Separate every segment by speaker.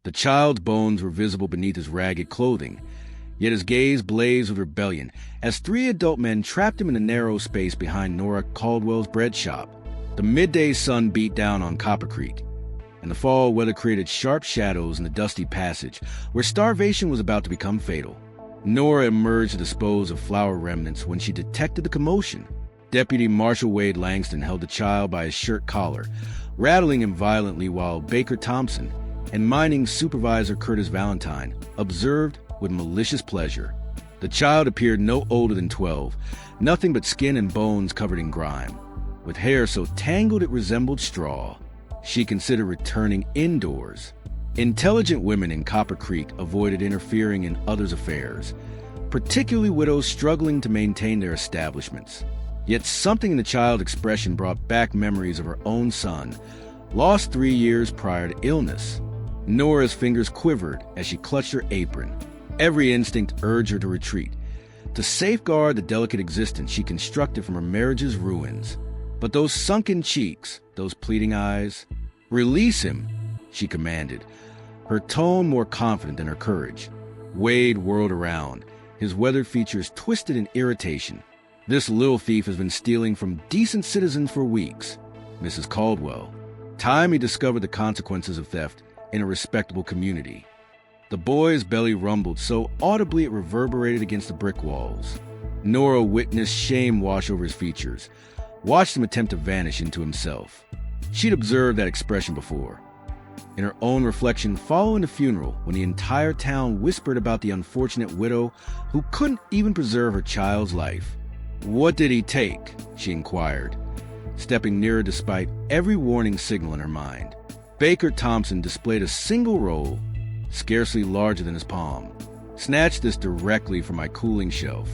Speaker 1: The child's bones were visible beneath his ragged clothing, yet his gaze blazed with rebellion as three adult men trapped him in a narrow space behind Norah Caldwell's bread shop. The midday sun beat down on Copper Creek, and the fall weather created sharp shadows in the dusty passage where starvation was about to become fatal. Norah emerged to dispose of flour remnants when she detected the commotion. Deputy Marshal Wade Langston held the child by his shirt collar, rattling him violently, while Baker Thompson and Mining Supervisor Curtis Valentine observed with malicious pleasure. The child appeared no older than 12, nothing but skin and bones covered in grime, with hair so tangled it resembled straw. She considered returning indoors. Intelligent women in Copper Creek avoided interfering in others' affairs, particularly widows struggling to maintain their establishments. Yet something in the child's expression brought back memories of her own son, lost 3 years prior to illness. Norah's fingers quivered as she clutched her apron. Every instinct urged her to retreat, to safeguard the delicate existence she constructed from her marriage's ruins. But those sunken cheeks, those pleading eyes— "Release him," she commanded, her tone more confident than her courage. Wade whirled around, his weathered features twisted in irritation. "This little thief has been stealing from decent citizens for weeks, Mrs. Caldwell. Time he discovered the consequences of theft in a respectable community." The boy's belly rumbled so audibly it reverberated against the brick walls. Norah witnessed shame wash over his features, watched him attempt to vanish into himself. She'd observed that expression before, in her own reflection following the funeral, when the entire town whispered about the unfortunate widow who couldn't even preserve her child's life. "What did he take?" she inquired, stepping nearer despite every warning signal in her mind. Baker Thompson displayed a single roll, scarcely larger than his palm. "Snatched this directly from my cooling shelf.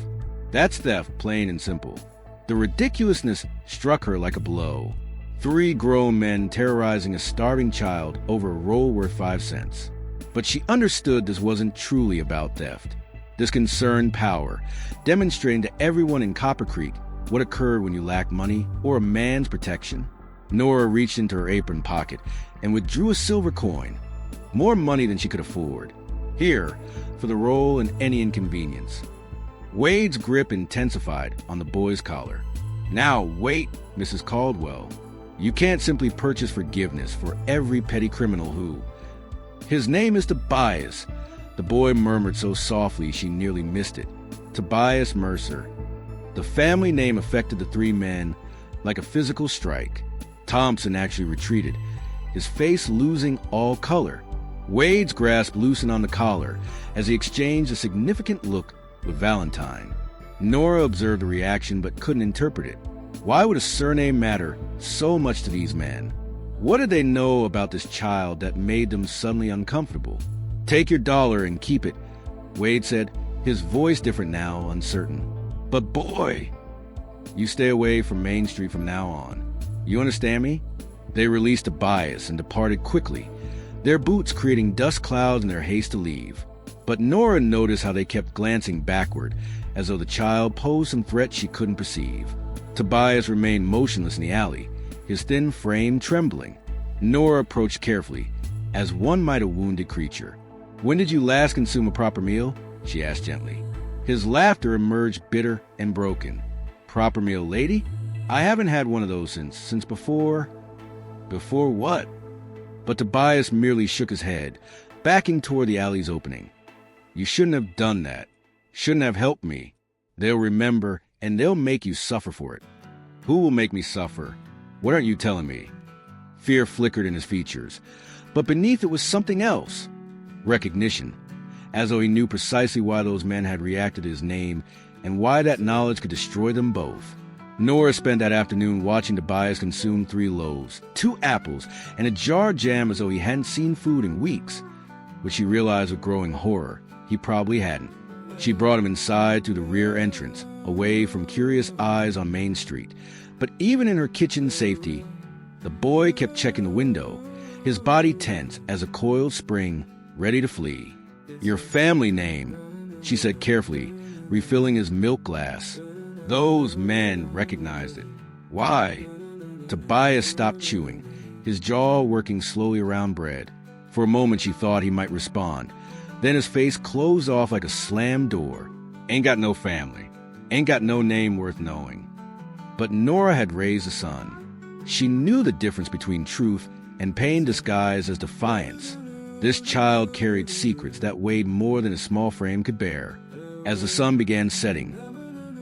Speaker 1: That's theft, plain and simple." The ridiculousness struck her like a blow. 3 grown men terrorizing a starving child over a roll worth 5 cents. But she understood this wasn't truly about theft. This concerned power, demonstrating to everyone in Copper Creek what occurred when you lacked money or a man's protection. Norah reached into her apron pocket and withdrew a silver coin, more money than she could afford. "Here, for the roll and any inconvenience." Wade's grip intensified on the boy's collar. "Now wait, Mrs. Caldwell. You can't simply purchase forgiveness for every petty criminal who—" "His name is Tobias," the boy murmured so softly she nearly missed it. "Tobias Mercer." The family name affected the 3 men like a physical strike. Thompson actually retreated, his face losing all color. Wade's grasp loosened on the collar as he exchanged a significant look with Valentine. Norah observed the reaction but couldn't interpret it. Why would a surname matter so much to these men? What did they know about this child that made them suddenly uncomfortable? "Take your dollar and keep it," Wade said, his voice different now, uncertain. "But boy—" "You stay away from Main Street from now on. You understand me?" They released Tobias and departed quickly, their boots creating dust clouds in their haste to leave. But Norah noticed how they kept glancing backward, as though the child posed some threat she couldn't perceive. Tobias remained motionless in the alley, his thin frame trembling. Norah approached carefully, as one might a wounded creature. "When did you last consume a proper meal?" she asked gently. His laughter emerged bitter and broken. "Proper meal, lady? I haven't had one of those since before—" "Before what?" But Tobias merely shook his head, backing toward the alley's opening. "You shouldn't have done that. Shouldn't have helped me. They'll remember, and they'll make you suffer for it." "Who will make me suffer? What aren't you telling me?" Fear flickered in his features, but beneath it was something else. Recognition, as though he knew precisely why those men had reacted to his name and why that knowledge could destroy them both. Norah spent that afternoon watching Tobias consume 3 loaves, 2 apples, and a jar of jam as though he hadn't seen food in weeks, which she realized with growing horror he probably hadn't. She brought him inside through the rear entrance, away from curious eyes on Main Street. But even in her kitchen safety, the boy kept checking the window, his body tense as a coiled spring, ready to flee. "Your family name," she said carefully, refilling his milk glass. Those men recognized it. "Why?" Tobias stopped chewing, his jaw working slowly around bread. For a moment, she thought he might respond. Then his face closed off like a slammed door. Ain't got no family. Ain't got no name worth knowing. But Norah had raised a son. She knew the difference between truth and pain disguised as defiance. This child carried secrets that weighed more than his small frame could bear. As the sun began setting,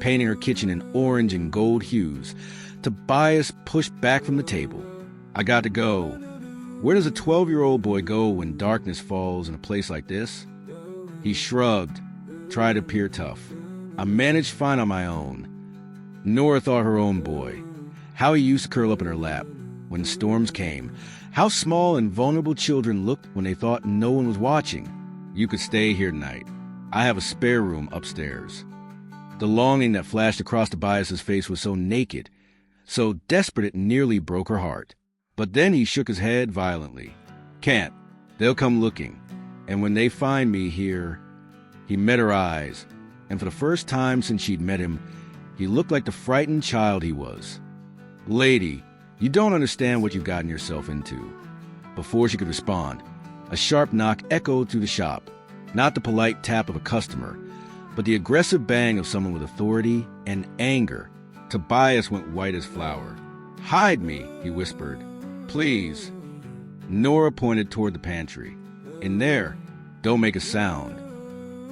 Speaker 1: painting her kitchen in orange and gold hues, Tobias pushed back from the table. I got to go. Where does a 12-year-old boy go when darkness falls in a place like this? He shrugged, tried to appear tough. I managed fine on my own. Norah thought her own boy. How he used to curl up in her lap when storms came. How small and vulnerable children looked when they thought no one was watching. You could stay here tonight. I have a spare room upstairs. The longing that flashed across Tobias's face was so naked, so desperate it nearly broke her heart. But then he shook his head violently. Can't. They'll come looking. And when they find me here... He met her eyes, and for the first time since she'd met him, he looked like the frightened child he was. Lady, you don't understand what you've gotten yourself into. Before she could respond, a sharp knock echoed through the shop. Not the polite tap of a customer, but the aggressive bang of someone with authority and anger. Tobias went white as flour. Hide me, he whispered. Please. Norah pointed toward the pantry. In there, don't make a sound.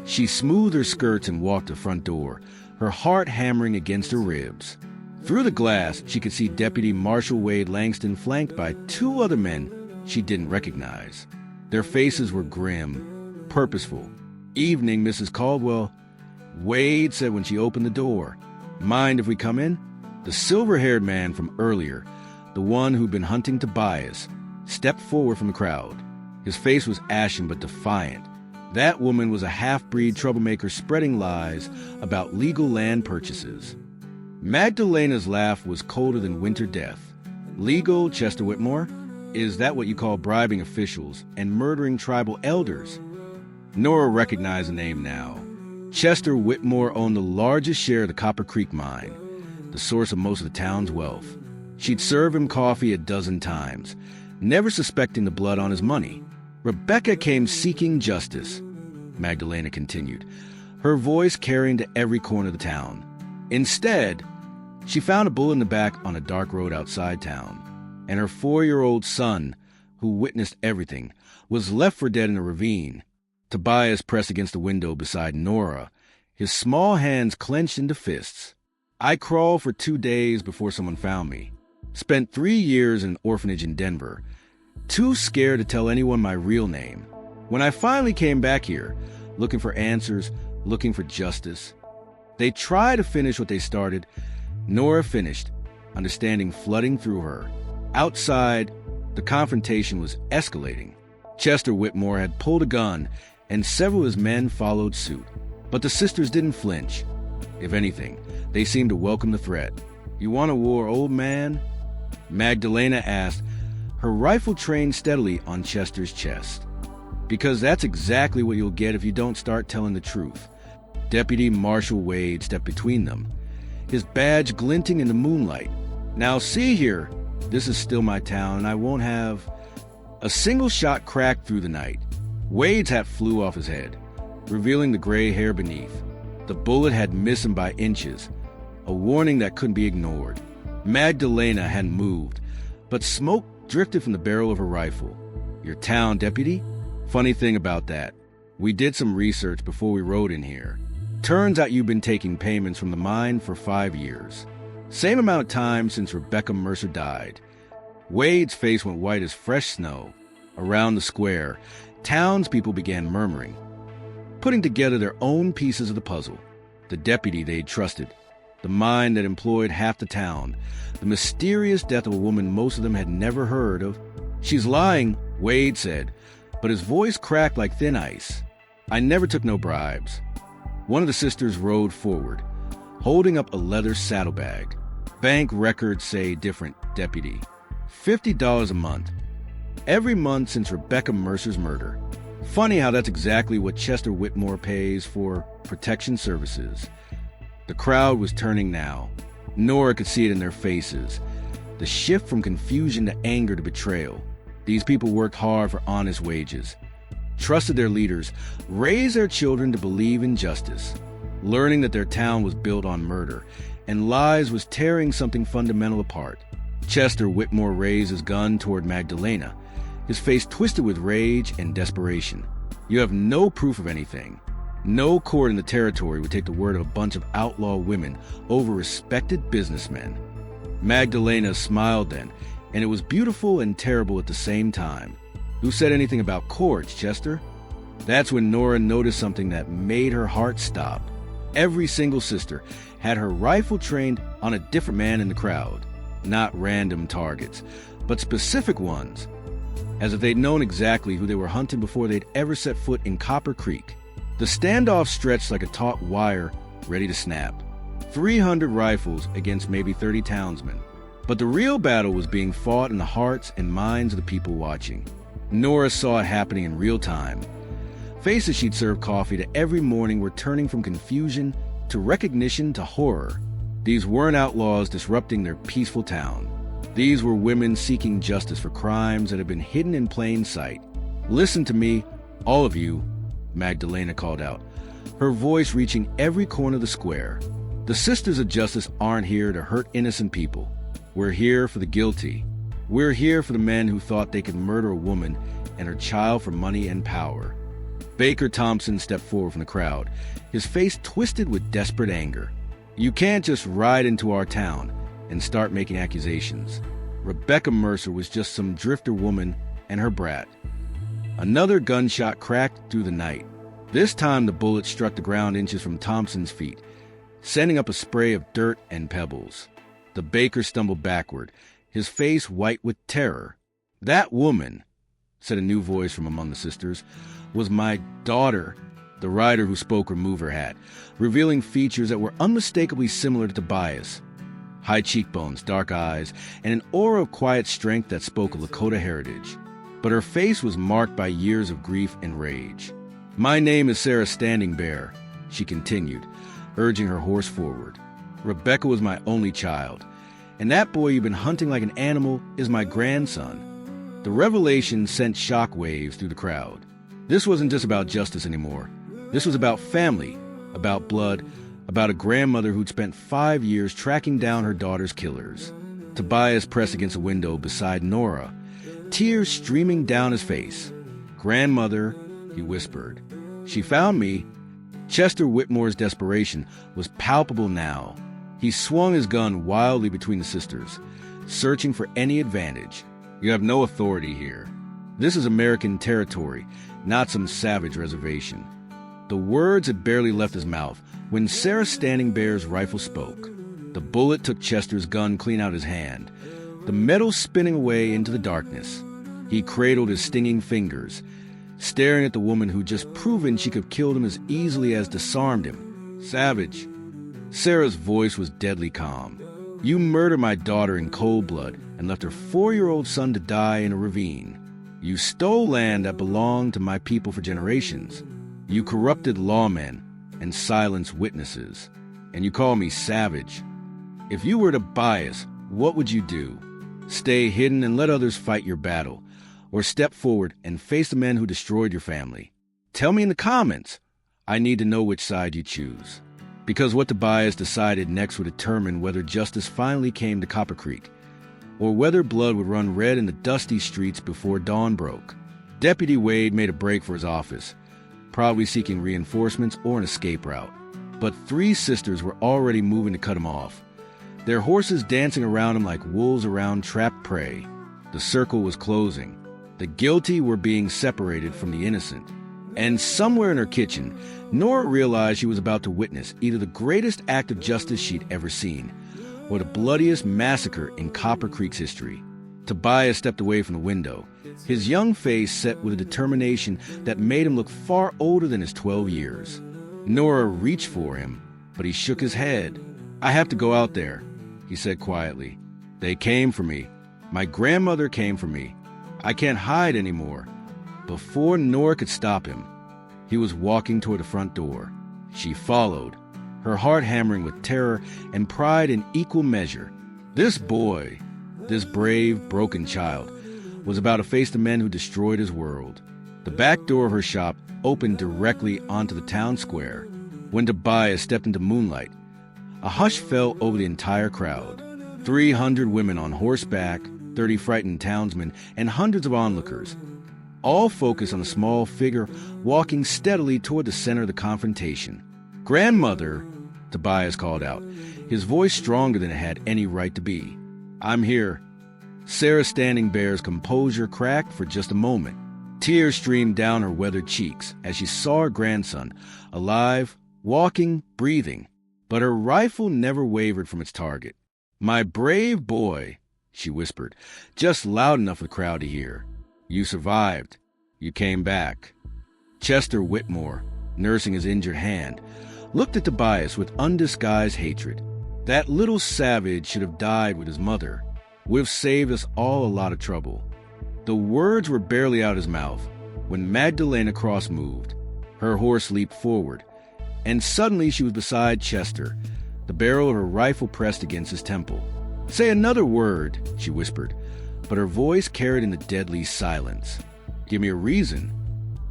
Speaker 1: She smoothed her skirts and walked to the front door, her heart hammering against her ribs. Through the glass, she could see Deputy Marshal Wade Langston flanked by two other men she didn't recognize. Their faces were grim, purposeful. Evening, Mrs. Caldwell, Wade said when she opened the door. Mind if we come in? The silver-haired man from earlier, the one who'd been hunting Tobias, stepped forward from the crowd. His face was ashen but defiant. That woman was a half-breed troublemaker spreading lies about legal land purchases. Magdalena's laugh was colder than winter death. Legal, Chester Whitmore? Is that what you call bribing officials and murdering tribal elders? Norah recognized the name now. Chester Whitmore owned the largest share of the Copper Creek mine, the source of most of the town's wealth. She'd serve him coffee a dozen times, never suspecting the blood on his money. Rebecca came seeking justice, Magdalena continued, her voice carrying to every corner of the town. Instead, she found a bullet in the back on a dark road outside town, and her 4-year-old son, who witnessed everything, was left for dead in a ravine. Tobias pressed against the window beside Norah, his small hands clenched into fists. I crawled for 2 days before someone found me. Spent 3 years in an orphanage in Denver, too scared to tell anyone my real name. When I finally came back here, looking for answers, looking for justice, they tried to finish what they started. Norah finished, understanding flooding through her. Outside, the confrontation was escalating. Chester Whitmore had pulled a gun, and several of his men followed suit. But the sisters didn't flinch. If anything, they seemed to welcome the threat. You want a war, old man? Magdalena asked, her rifle trained steadily on Chester's chest. Because that's exactly what you'll get if you don't start telling the truth. Deputy Marshal Wade stepped between them, his badge glinting in the moonlight. Now see here, this is still my town, and I won't have... A single shot cracked through the night. Wade's hat flew off his head, revealing the gray hair beneath. The bullet had missed him by inches, a warning that couldn't be ignored. Magdalena hadn't moved, but smoke drifted from the barrel of her rifle. Your town, deputy? Funny thing about that, we did some research before we rode in here. Turns out you've been taking payments from the mine for 5 years. Same amount of time since Rebecca Mercer died. Wade's face went white as fresh snow. Around the square, townspeople began murmuring, putting together their own pieces of the puzzle. The deputy they'd trusted, the mine that employed half the town, the mysterious death of a woman most of them had never heard of. She's lying, Wade said, but his voice cracked like thin ice. I never took no bribes. One of the sisters rode forward, holding up a leather saddlebag. Bank records say different, deputy. $50 a month. Every month since Rebecca Mercer's murder. Funny how that's exactly what Chester Whitmore pays for protection services. The crowd was turning now. Norah could see it in their faces. The shift from confusion to anger to betrayal. These people worked hard for honest wages, trusted their leaders, raised their children to believe in justice, learning that their town was built on murder, and lies was tearing something fundamental apart. Chester Whitmore raised his gun toward Magdalena, his face twisted with rage and desperation. You have no proof of anything. No court in the territory would take the word of a bunch of outlaw women over respected businessmen. Magdalena smiled then, and it was beautiful and terrible at the same time. Who said anything about courts, Chester? That's when Norah noticed something that made her heart stop. Every single sister had her rifle trained on a different man in the crowd. Not random targets, but specific ones, as if they'd known exactly who they were hunting before they'd ever set foot in Copper Creek. The standoff stretched like a taut wire ready to snap. 300 rifles against maybe 30 townsmen. But the real battle was being fought in the hearts and minds of the people watching. Norah saw it happening in real time. Faces she'd served coffee to every morning were turning from confusion to recognition to horror. These weren't outlaws disrupting their peaceful town. These were women seeking justice for crimes that had been hidden in plain sight. Listen to me, all of you, Magdalena called out, her voice reaching every corner of the square. The Sisters of Justice aren't here to hurt innocent people. We're here for the guilty. We're here for the men who thought they could murder a woman and her child for money and power. Baker Thompson stepped forward from the crowd, his face twisted with desperate anger. You can't just ride into our town and start making accusations. Rebecca Mercer was just some drifter woman and her brat. Another gunshot cracked through the night. This time the bullet struck the ground inches from Thompson's feet, sending up a spray of dirt and pebbles. The baker stumbled backward, his face white with terror. That woman, said a new voice from among the sisters, was my daughter. The rider who spoke removed her hat, revealing features that were unmistakably similar to Tobias. High cheekbones, dark eyes, and an aura of quiet strength that spoke of Lakota heritage. But her face was marked by years of grief and rage. My name is Sarah Standing Bear, she continued, urging her horse forward. Rebecca was my only child, and that boy you've been hunting like an animal is my grandson. The revelation sent shockwaves through the crowd. This wasn't just about justice anymore. This was about family, about blood, about a grandmother who'd spent 5 years tracking down her daughter's killers. Tobias pressed against a window beside Norah, tears streaming down his face. Grandmother, he whispered. She found me. Chester Whitmore's desperation was palpable now. He swung his gun wildly between the sisters, searching for any advantage. You have no authority here. This is American territory, not some savage reservation. The words had barely left his mouth when Sarah Standing Bear's rifle spoke. The bullet took Chester's gun clean out his hand, the metal spinning away into the darkness. He cradled his stinging fingers, staring at the woman who'd just proven she could have killed him as easily as disarmed him. Savage. Sarah's voice was deadly calm. You murdered my daughter in cold blood and left her 4-year-old son to die in a ravine. You stole land that belonged to my people for generations. You corrupted lawmen and silenced witnesses. And you call me savage. If you were Tobias, what would you do? Stay hidden and let others fight your battle, or step forward and face the men who destroyed your family? Tell me in the comments. I need to know which side you choose. Because what Tobias decided next would determine whether justice finally came to Copper Creek, or whether blood would run red in the dusty streets before dawn broke. Deputy Wade made a break for his office, probably seeking reinforcements or an escape route. But 3 sisters were already moving to cut him off, their horses dancing around him like wolves around trapped prey. The circle was closing. The guilty were being separated from the innocent. And somewhere in her kitchen, Norah realized she was about to witness either the greatest act of justice she'd ever seen, or the bloodiest massacre in Copper Creek's history. Tobias stepped away from the window, his young face set with a determination that made him look far older than his 12 years. Norah reached for him, but he shook his head. I have to go out there, he said quietly. They came for me. My grandmother came for me. I can't hide anymore. Before Norah could stop him, he was walking toward the front door. She followed, her heart hammering with terror and pride in equal measure. This boy, this brave, broken child, was about to face the men who destroyed his world. The back door of her shop opened directly onto the town square. When Tobias stepped into moonlight, a hush fell over the entire crowd. 300 women on horseback, 30 frightened townsmen, and hundreds of onlookers, all focused on a small figure walking steadily toward the center of the confrontation. "Grandmother," Tobias called out, his voice stronger than it had any right to be. "I'm here." Sarah Standing Bear's composure cracked for just a moment. Tears streamed down her weathered cheeks as she saw her grandson, alive, walking, breathing. But her rifle never wavered from its target. "My brave boy," she whispered, just loud enough for the crowd to hear. "You survived. You came back." Chester Whitmore, nursing his injured hand, looked at Tobias with undisguised hatred. That little savage should have died with his mother. Would have saved us all a lot of trouble. The words were barely out of his mouth when Magdalena Cross moved. Her horse leaped forward, and suddenly she was beside Chester, the barrel of her rifle pressed against his temple. "Say another word," she whispered, but her voice carried in the deadly silence. "Give me a reason."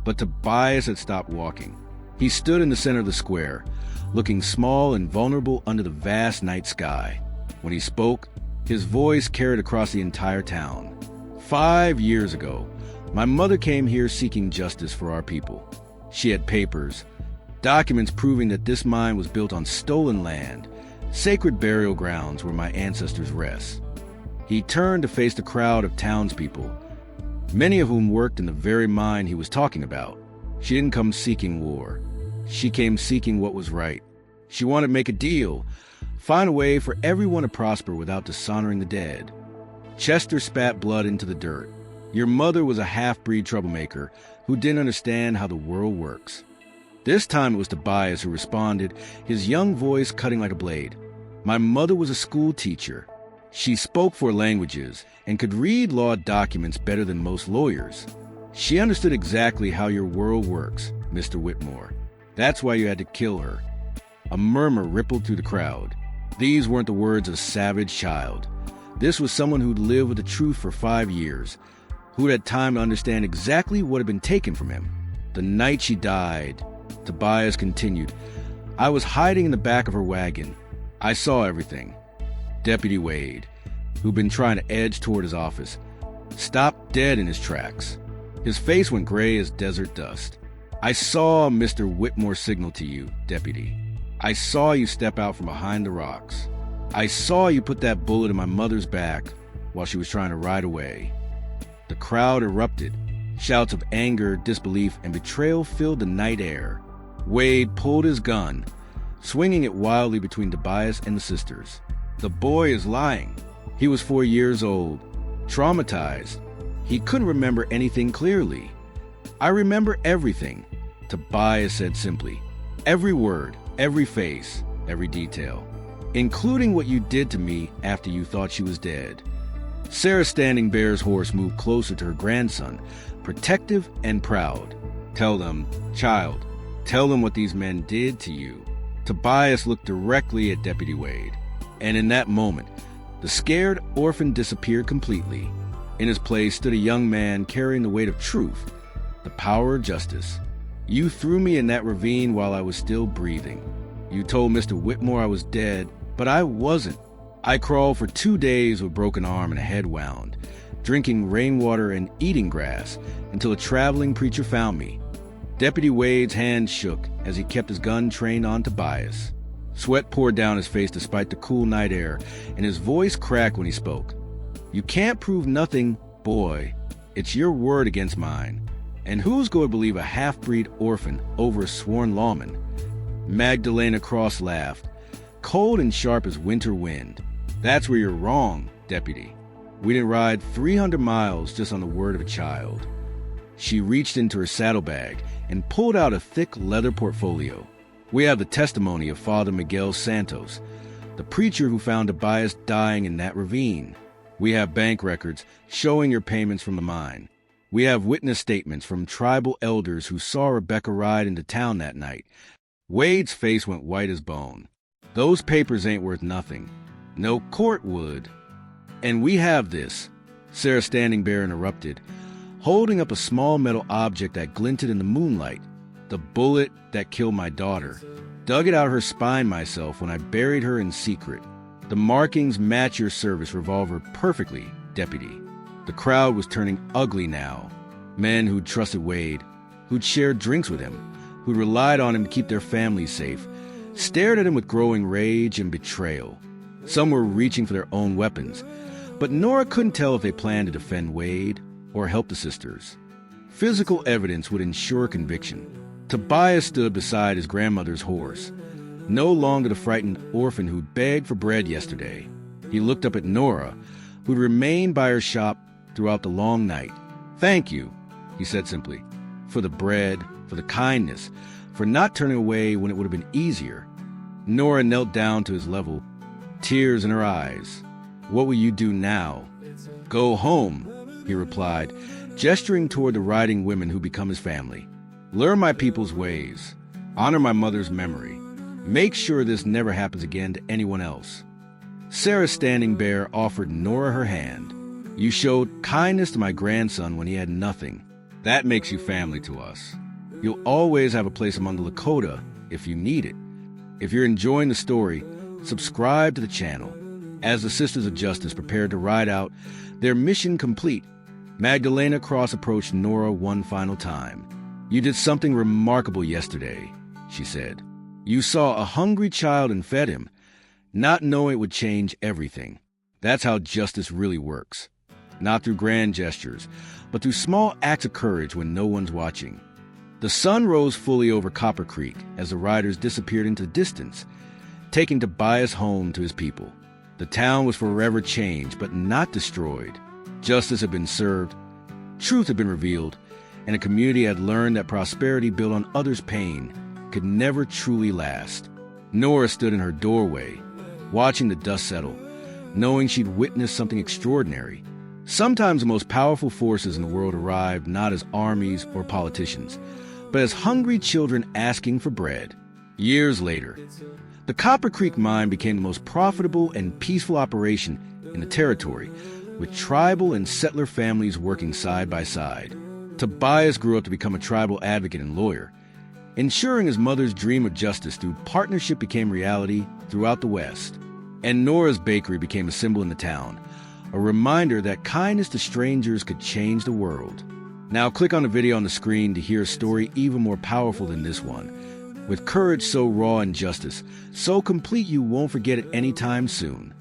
Speaker 1: But Tobias had stopped walking. He stood in the center of the square, looking small and vulnerable under the vast night sky. When he spoke, his voice carried across the entire town. 5 years ago, my mother came here seeking justice for our people. She had papers, documents proving that this mine was built on stolen land, sacred burial grounds where my ancestors rest. He turned to face the crowd of townspeople, many of whom worked in the very mine he was talking about. She didn't come seeking war. She came seeking what was right. She wanted to make a deal, find a way for everyone to prosper without dishonoring the dead. Chester spat blood into the dirt. "Your mother was a half-breed troublemaker who didn't understand how the world works." This time it was Tobias who responded, his young voice cutting like a blade. "My mother was a school teacher. She spoke 4 languages and could read law documents better than most lawyers. She understood exactly how your world works, Mr. Whitmore. That's why you had to kill her." A murmur rippled through the crowd. These weren't the words of a savage child. This was someone who'd lived with the truth for 5 years, who'd had time to understand exactly what had been taken from him. "The night she died," Tobias continued, "I was hiding in the back of her wagon. I saw everything." Deputy Wade, who'd been trying to edge toward his office, stopped dead in his tracks. His face went gray as desert dust. "I saw Mr. Whitmore signal to you, Deputy. I saw you step out from behind the rocks. I saw you put that bullet in my mother's back while she was trying to ride away." The crowd erupted. Shouts of anger, disbelief, and betrayal filled the night air. Wade pulled his gun, swinging it wildly between Tobias and the sisters. "The boy is lying. He was 4 years old, traumatized. He couldn't remember anything clearly." "I remember everything," Tobias said simply. "Every word, every face, every detail, including what you did to me after you thought she was dead." Sarah Standing Bear's horse moved closer to her grandson, protective and proud. "Tell them, child, tell them what these men did to you." Tobias looked directly at Deputy Wade, and in that moment, the scared orphan disappeared completely. In his place stood a young man carrying the weight of truth, the power of justice. "You threw me in that ravine while I was still breathing. You told Mr. Whitmore I was dead, but I wasn't. I crawled for 2 days with a broken arm and a head wound, drinking rainwater and eating grass until a traveling preacher found me." Deputy Wade's hand shook as he kept his gun trained on Tobias. Sweat poured down his face despite the cool night air, and his voice cracked when he spoke. "You can't prove nothing, boy. It's your word against mine. And who's going to believe a half-breed orphan over a sworn lawman?" Magdalena Cross laughed, cold and sharp as winter wind. "That's where you're wrong, Deputy. We didn't ride 300 miles just on the word of a child." She reached into her saddlebag and pulled out a thick leather portfolio. "We have the testimony of Father Miguel Santos, the preacher who found Tobias dying in that ravine. We have bank records showing your payments from the mine. We have witness statements from tribal elders who saw Rebecca ride into town that night." Wade's face went white as bone. "Those papers ain't worth nothing. No court would. And we have this. Sarah Standing Bear interrupted, holding up a small metal object that glinted in the moonlight. The bullet that killed my daughter. Dug it out of her spine myself when I buried her in secret. The markings match your service revolver perfectly, Deputy. The crowd was turning ugly now. Men who'd trusted Wade, who'd shared drinks with him, who'd relied on him to keep their families safe, stared at him with growing rage and betrayal. Some were reaching for their own weapons, but Norah couldn't tell if they planned to defend Wade or help the sisters. Physical evidence would ensure conviction. Tobias stood beside his grandmother's horse, no longer the frightened orphan who'd begged for bread yesterday. He looked up at Norah, who'd remained by her shop throughout the long night. "Thank you," he said simply, "for the bread, for the kindness, for not turning away when it would have been easier." Norah knelt down to his level, tears in her eyes. "What will you do now?" "Go home," he replied, gesturing toward the riding women who become his family. "Learn my people's ways. Honor my mother's memory. Make sure this never happens again to anyone else." Sarah Standing Bear offered Norah her hand. "You showed kindness to my grandson when he had nothing. That makes you family to us. You'll always have a place among the Lakota if you need it. If you're enjoying the story, subscribe to the channel." As the Sisters of Justice prepared to ride out, their mission complete, Magdalena Cross approached Norah one final time. "You did something remarkable yesterday," she said. "You saw a hungry child and fed him, not knowing it would change everything. That's how justice really works. Not through grand gestures, but through small acts of courage when no one's watching." The sun rose fully over Copper Creek as the riders disappeared into the distance, taking Tobias home to his people. The town was forever changed, but not destroyed. Justice had been served, truth had been revealed, and a community had learned that prosperity built on others' pain could never truly last. Norah stood in her doorway, watching the dust settle, knowing she'd witnessed something extraordinary. Sometimes the most powerful forces in the world arrived not as armies or politicians, but as hungry children asking for bread. Years later, the Copper Creek mine became the most profitable and peaceful operation in the territory, with tribal and settler families working side by side. Tobias grew up to become a tribal advocate and lawyer. Ensuring his mother's dream of justice through partnership became reality throughout the West. And Norah's bakery became a symbol in the town, a reminder that kindness to strangers could change the world. Now click on the video on the screen to hear a story even more powerful than this one, with courage so raw and justice so complete you won't forget it anytime soon.